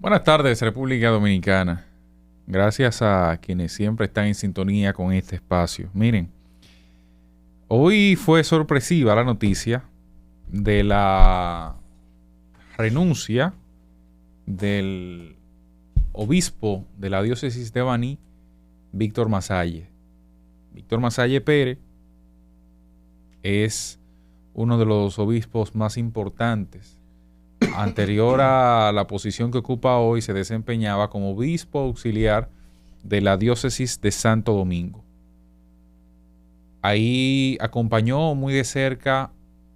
Buenas tardes, República Dominicana. Gracias a quienes siempre están en sintonía con este espacio. Miren, hoy fue sorpresiva la noticia de la renuncia del obispo de la diócesis de Baní, Víctor Masalle. Víctor Masalle Pérez es uno de los obispos más importantes. Anterior a la posición que ocupa hoy, se desempeñaba como obispo auxiliar de la diócesis de Santo Domingo. Ahí acompañó muy de cerca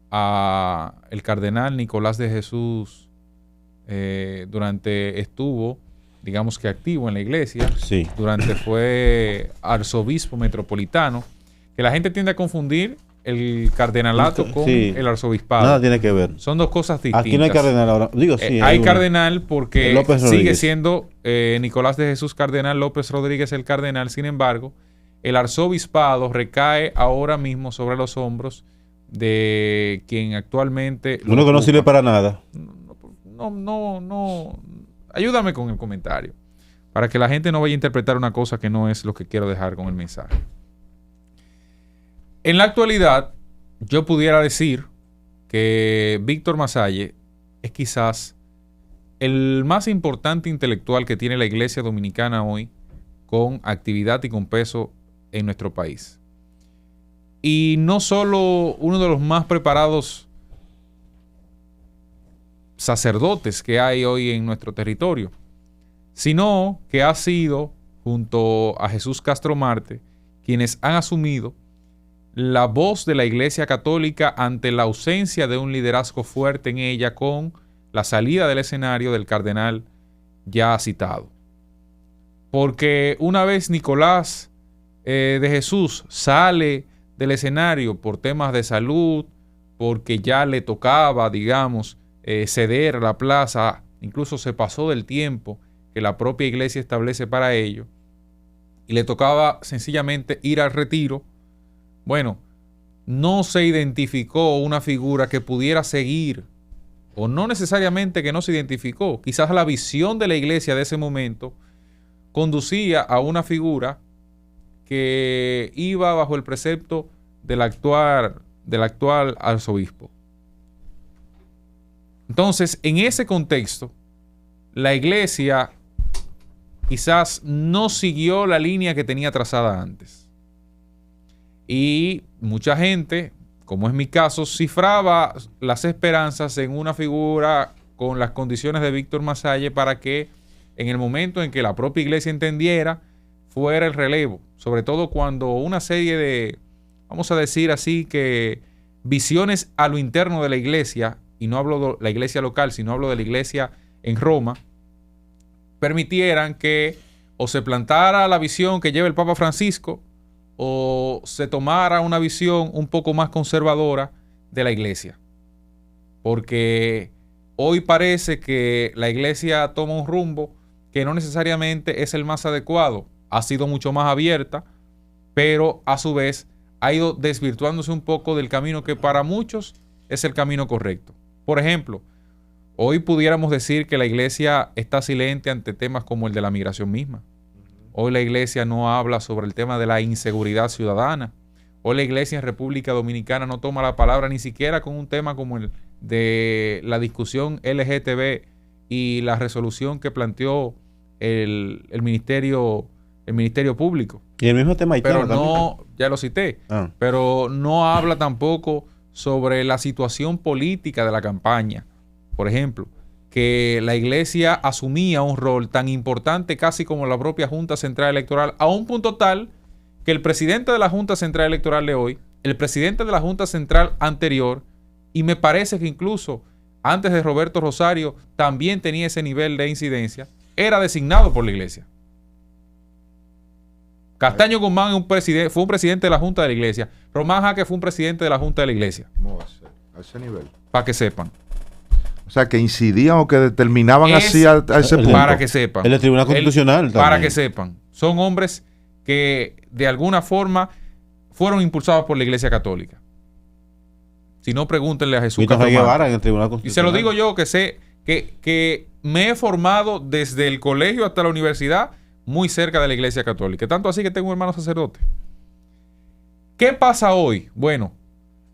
a el cardenal Nicolás de Jesús estuvo, digamos que activo en la iglesia, sí. Durante fue arzobispo metropolitano, que la gente tiende a confundir el cardenalato con el arzobispado. Nada tiene que ver. Son dos cosas distintas. Aquí no hay cardenal ahora. Digo, sí. Hay cardenal porque sigue Rodríguez. siendo Nicolás de Jesús Cardenal López Rodríguez el cardenal. Sin embargo, el arzobispado recae ahora mismo sobre los hombros de quien actualmente... Uno que no sirve para nada. No. Ayúdame con el comentario. Para que la gente no vaya a interpretar una cosa que no es lo que quiero dejar con el mensaje. En la actualidad, yo pudiera decir que Víctor Masalle es quizás el más importante intelectual que tiene la Iglesia Dominicana hoy, con actividad y con peso en nuestro país. Y no solo uno de los más preparados sacerdotes que hay hoy en nuestro territorio, sino que ha sido, junto a Jesús Castro Marte, quienes han asumido la voz de la Iglesia Católica ante la ausencia de un liderazgo fuerte en ella, con la salida del escenario del cardenal ya citado. Porque una vez Nicolás de Jesús sale del escenario por temas de salud, porque ya le tocaba, digamos, ceder la plaza, incluso se pasó del tiempo que la propia Iglesia establece para ello, y le tocaba sencillamente ir al retiro. Bueno, no se identificó una figura que pudiera seguir, o no necesariamente que no se identificó. Quizás la visión de la iglesia de ese momento conducía a una figura que iba bajo el precepto del actual arzobispo. Entonces, en ese contexto, la iglesia quizás no siguió la línea que tenía trazada antes. Y mucha gente, como es mi caso, cifraba las esperanzas en una figura con las condiciones de Víctor Masalle para que en el momento en que la propia iglesia entendiera, fuera el relevo. Sobre todo cuando una serie de, vamos a decir así, que visiones a lo interno de la iglesia, y no hablo de la iglesia local, sino hablo de la iglesia en Roma, permitieran que o se plantara la visión que lleva el Papa Francisco, o se tomara una visión un poco más conservadora de la iglesia. Porque hoy parece que la iglesia toma un rumbo que no necesariamente es el más adecuado. Ha sido mucho más abierta, pero a su vez ha ido desvirtuándose un poco del camino que para muchos es el camino correcto. Por ejemplo, hoy pudiéramos decir que la iglesia está silente ante temas como el de la migración misma. Hoy la iglesia no habla sobre el tema de la inseguridad ciudadana. Hoy la iglesia en República Dominicana no toma la palabra ni siquiera con un tema como el de la discusión LGTB y la resolución que planteó el Ministerio Público. Y el mismo tema haitiano pero no, también. Ya lo cité. Pero no habla tampoco sobre la situación política de la campaña. Por ejemplo, que la iglesia asumía un rol tan importante casi como la propia Junta Central Electoral, a un punto tal que el presidente de la Junta Central Electoral de hoy, el presidente de la Junta Central anterior, y me parece que incluso antes de Roberto Rosario también tenía ese nivel de incidencia, era designado por la iglesia. Castaño Guzmán fue un presidente de la Junta de la Iglesia. Román Jaque fue un presidente de la Junta de la Iglesia. ¿Cómo va a ser? A ese nivel. Para que sepan. O sea, que incidían o que determinaban así a ese punto. Para que sepan. El Tribunal Constitucional también. Para que sepan. Son hombres que de alguna forma fueron impulsados por la Iglesia Católica. Si no, pregúntenle a Jesús Guevara en el Tribunal Constitucional. Y se lo digo yo, que sé que me he formado desde el colegio hasta la universidad muy cerca de la Iglesia Católica. Tanto así que tengo un hermano sacerdote. ¿Qué pasa hoy? Bueno,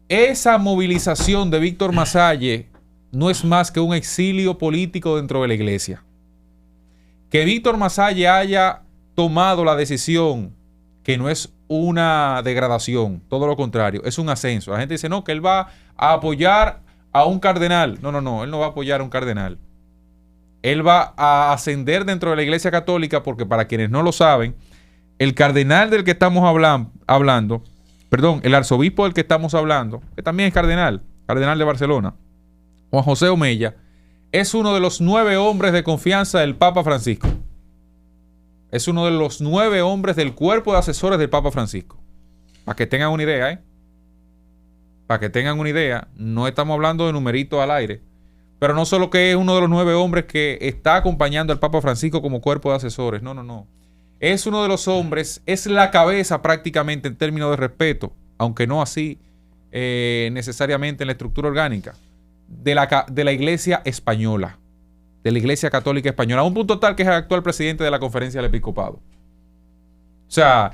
esa movilización de Víctor Masalle no es más que un exilio político dentro de la iglesia. Que Víctor Masalle haya tomado la decisión, que no es una degradación, todo lo contrario, es un ascenso. La gente dice, no, que él va a apoyar a un cardenal. No, él no va a apoyar a un cardenal. Él va a ascender dentro de la Iglesia Católica porque, para quienes no lo saben, el cardenal del que estamos hablando, el arzobispo del que estamos hablando, que también es cardenal de Barcelona, Juan José Omella, es uno de los 9 hombres de confianza del Papa Francisco. Es uno de los 9 hombres del cuerpo de asesores del Papa Francisco. Para que tengan una idea, Para que tengan una idea, no estamos hablando de numeritos al aire. Pero no solo que es uno de los 9 hombres que está acompañando al Papa Francisco como cuerpo de asesores. No. Es uno de los hombres, es la cabeza prácticamente en términos de respeto, aunque no así necesariamente en la estructura orgánica, de la Iglesia española, de la Iglesia Católica Española, a un punto tal que es el actual presidente de la Conferencia del Episcopado. O sea,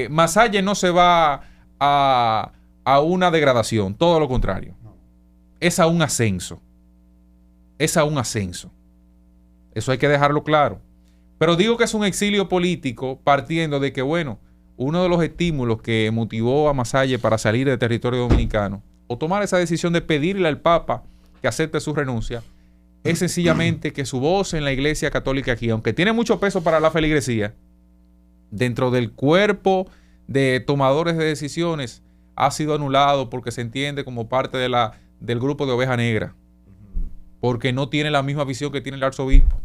Masalle no se va a una degradación, todo lo contrario. Es a un ascenso. Eso hay que dejarlo claro. Pero digo que es un exilio político partiendo de que, bueno, uno de los estímulos que motivó a Masalle para salir del territorio dominicano o tomar esa decisión de pedirle al Papa que acepte su renuncia es sencillamente que su voz en la Iglesia Católica aquí, aunque tiene mucho peso para la feligresía, dentro del cuerpo de tomadores de decisiones ha sido anulado porque se entiende como parte del grupo de oveja negra, porque no tiene la misma visión que tiene el arzobispo.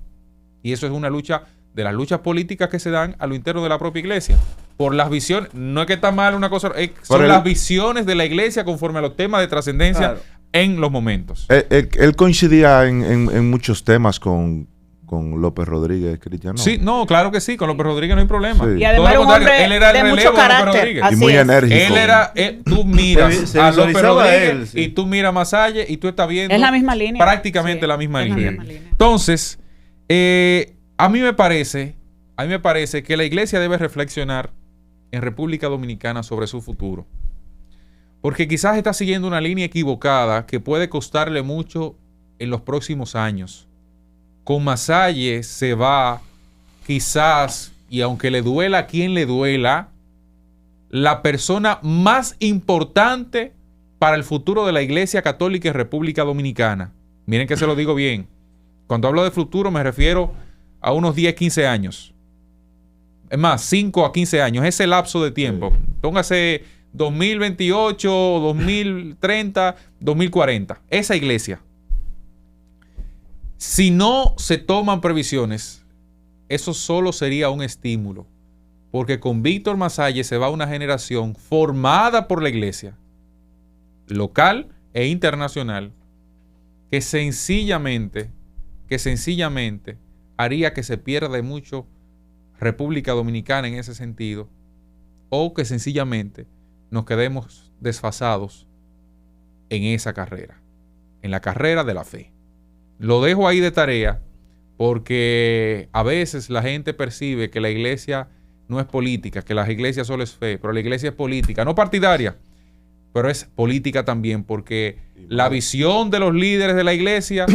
Y eso es una lucha de las luchas políticas que se dan a lo interno de la propia iglesia. Por las visiones, no es que está mal una cosa, son las visiones de la iglesia conforme a los temas de trascendencia en los momentos. Él coincidía en muchos temas con López Rodríguez, Cristiano. Sí, no, claro que sí, con López Rodríguez no hay problema. Sí. Y además era un hombre él era el de relevo mucho de López carácter. Rodríguez. Y muy enérgico. Él era, tú miras Se a López visualizaba Rodríguez él, sí. y tú miras a Masalle y tú estás viendo Es la misma línea. prácticamente Sí, la misma es la línea. misma línea. Entonces, a mí me parece que la iglesia debe reflexionar en República Dominicana sobre su futuro. Porque quizás está siguiendo una línea equivocada que puede costarle mucho en los próximos años. Con Masalle se va, quizás, y aunque le duela a quien le duela, la persona más importante para el futuro de la Iglesia Católica en República Dominicana. Miren que se lo digo bien. Cuando hablo de futuro me refiero a unos 10, 15 años. Es más, 5 a 15 años. Ese lapso de tiempo. Póngase 2028, 2030, 2040. Esa iglesia. Si no se toman previsiones, eso solo sería un estímulo. Porque con Víctor Masalle se va una generación formada por la iglesia, local e internacional, que sencillamente haría que se pierda mucho República Dominicana en ese sentido, o que sencillamente nos quedemos desfasados en esa carrera, en la carrera de la fe. Lo dejo ahí de tarea porque a veces la gente percibe que la iglesia no es política, que la iglesia solo es fe, pero la iglesia es política, no partidaria, pero es política también, porque la visión de los líderes de la iglesia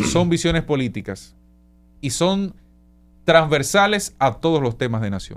son visiones políticas y son transversales a todos los temas de nación.